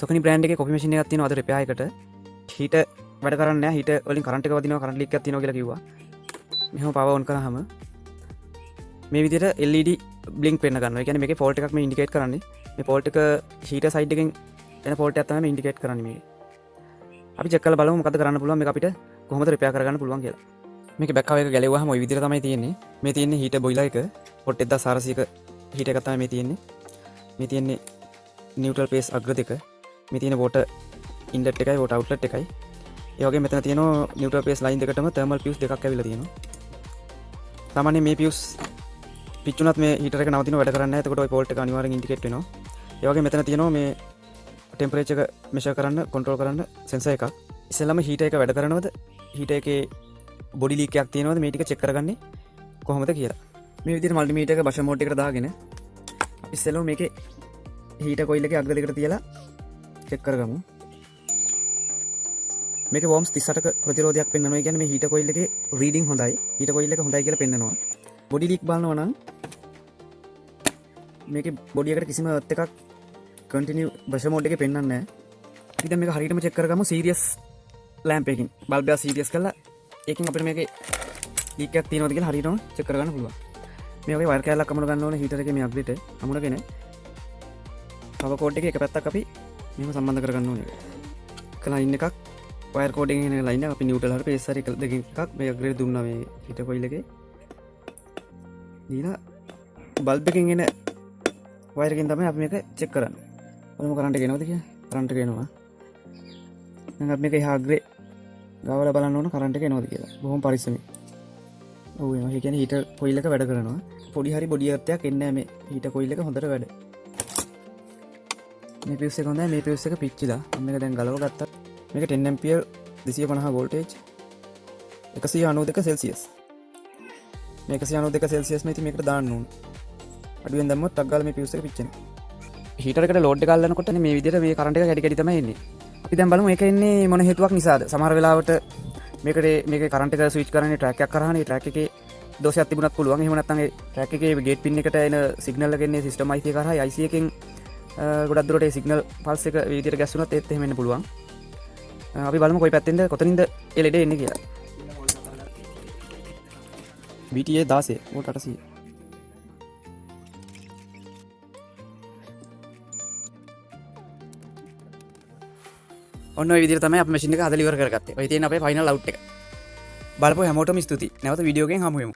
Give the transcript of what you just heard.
සොකනි brand එකේ copy machine එකක් තියෙනවා අද රිපෙයාර් එකට. හීටර් වැඩ කරන්නේ නැහැ. හීටර් වලින් කරන්ට් එක වදිනවා, කරන්ට් ලීක් එකක් තියෙනවා කියලා කිව්වා. මෙහෙම පවර් ඔන් කරාම මේ විදිහට LED බ්ලින්ක් වෙන්න ගන්නවා. ඒ කියන්නේ මේකේ ෆෝල්ට් එකක් මේ ඉන්ඩිකේට් කරන්නේ. මේ ෆෝල්ට් එක හීටර් සයිඩ් එකෙන් එන ෆෝල්ට් එකක් තමයි මේ ඉන්ඩිකේට් කරන්නේ මේකේ. අපි චෙක් කරලා බලමු මොකද්ද කරන්න පුළුවන් මේක අපිට කොහොමද රිපෙයාර් කරගන්න පුළුවන් කියලා. මේකේ බෑක් කවර් එක ගැලෙවුවාම ওই විදිහට තමයි තියෙන්නේ. මේ තියෙන්නේ හීටර් බොයිලර් එක. පොට් 1400ක හීටර් එකක් තමයි මේ තියෙන්නේ. මේ තියෙන්නේ නියුට්‍රල් පේස් අග්‍ර දෙක. මේ තියෙන වෝටර් ඉන්ලට් එකයි වෝටර් අවුට්ලට් එකයි. ඒ වගේ මෙතන තියෙනවා නියුට්‍රල් පේස් ලයින් දෙකටම තර්මල් ෆියුස් දෙකක් ඇවිල්ලා තියෙනවා. සාමාන්‍යයෙන් මේ ෆියුස් පිච්චුනත් මේ හීටර් එක නවතින වැඩ කරන්නේ නැහැ. එතකොට ওই ෆෝල්ට් එක අනිවාර්යෙන් ඉන්ඩිකේට් වෙනවා. ඒ වගේ මෙතන තියෙනවා මේ ටෙම්පරේචර් එක මෙෂර් කරන්න, කන්ට්‍රෝල් කරන්න සෙන්සර් එකක්. ඉස්සෙල්ලාම හීටර් එක වැඩ කරනවද? හීටර් එකේ බොඩි ලීක් එකක් තියෙනවද? මේ ටික චෙක් කරගන්නේ කොහොමද කියලා. මේ විදිහට මල්ටිමීටර් එක බෂර් මෝඩ් එකට දාගෙන අපි ඉස්සෙල්ලාම මේකේ හීටර් කොයිල් එකේ අග්‍ර දෙකට තියලා චෙක් කරගමු. මේකේ වෝම්ස් 38ක ප්‍රතිරෝධයක් පෙන්වනවා. ඒ කියන්නේ මේ හීටර් කොයිල් එකේ රීඩින් හොඳයි. හීටර් කොයිල් එක හොඳයි කියලා පෙන්වනවා. බොඩි ලීක් බලනවා නම් මේකේ බොඩි එකට කිසිම අර්ත් එකක් කන්ටිනියු බෂර් මෝඩ් එකේ පෙන්වන්නේ නැහැ. අපි දැන් මේක හරියටම චෙක් කරගමු සීරියස් ලැම්ප් එකකින්. බල්බ් එක සීරියස් කරලා ඒකෙන් අපිට මේකේ ලීක් එකක් තියෙනවද කියලා හරියටම චෙක් කරගන්න පුළුවන්. මේ වගේ වයර් කෑල්ලක් අමුණ ගන්න ඕනේ හීටර් එකේ මේ අග්‍රෙට අමුණගෙන පවර් කෝඩ් එකේ එක පැත්තක් අපි මෙහෙම සම්බන්ධ කරගන්න ඕනේ. එක ලයින් එකක් වයර් කෝඩ් එකෙන් එන ලයින් එක අපි නියුට්‍රල් හරි පේස් හරි දෙකකින් එකක් මේ අග්‍රෙට දුන්නා මේ හීටර් කොයිල් එකේ. දීලා බල්බ් එකෙන් එන වයර් එකෙන් තමයි අපි මේක චෙක් කරන්නේ. බලමු කරන්ට් එක එනවද කියලා. කරන්ට් එක එනවා. දැන් අපි මේක එහා අග්‍රේ ගාවලා බලන්න ඕන කරන්ට් එක එනවද කියලා. බොහොම පරිස්සමෙන්. ඔව් එනවා. ඒ කියන්නේ හීටර් කොයිල් එක වැඩ කරනවා. පොඩි හරි බොඩි අර්ත් එකක් එන්නේ නැහැ මේ හීටර් කොයිල් එක හොඳට වැඩ. මේ පියුස් එක හොඳයි. මේ පියුස් එක පිච්චිලා. මම මේක දැන් ගලව ගත්තා. මේක 10 ඇම්පියර් 250 වෝල්ටේජ් 192 සෙල්සියස්. මේ 192 සෙල්සියස් මේ ඉතින් මේකට දාන්න ඕන. අඩුවෙන් දැම්මොත් ටක් ගාලා මේ පියුස් එක පිච්චෙනවා. හීටර් එකට ලෝඩ් එක අල්ලනකොට මේ විදිහට මේ කරන්ට් එක කැඩි කැඩි තමයි එන්නේ. අපි දැන් බලමු ඒක එන්නේ මොන හේතුවක් නිසාද. සමහර වෙලාවට මේකේ කරන්ට් එක ස්විච් කරන්නේ ට්‍රැක් එකක් කරානේ. ඒ ට්‍රැක් එකේ දෝෂයක් තිබුණත් පුළුවන්. එහෙම නැත්නම් ඒ ට්‍රැක් එකේ ගේට් පින් එකට එන සිග්නල් එක එන්නේ සිස්ටම් IC එක කරා. IC එකෙන් ගොඩක් දුරට ඒ සිග්නල් පල්ස් එක මේ විදිහට ගැස්සුණොත් ඒත් එහෙම වෙන්න පුළුවන්. අපි බලමු කොයි පැත්තෙන්ද කොතනින්ද ඒ ලෙඩ එන්නේ කියලා. BTA 16 volt 800. ඔන්න ඔය විදිහට තමයි අපි මැෂින් එක හදලා ඉවර කරගත්තේ. ඔය තියෙන අපේ ෆයිනල් අවුට් එක. බලපුව හැමෝටම ස්තුතියි. නැවත වීඩියෝ එකෙන් හමු වෙමු.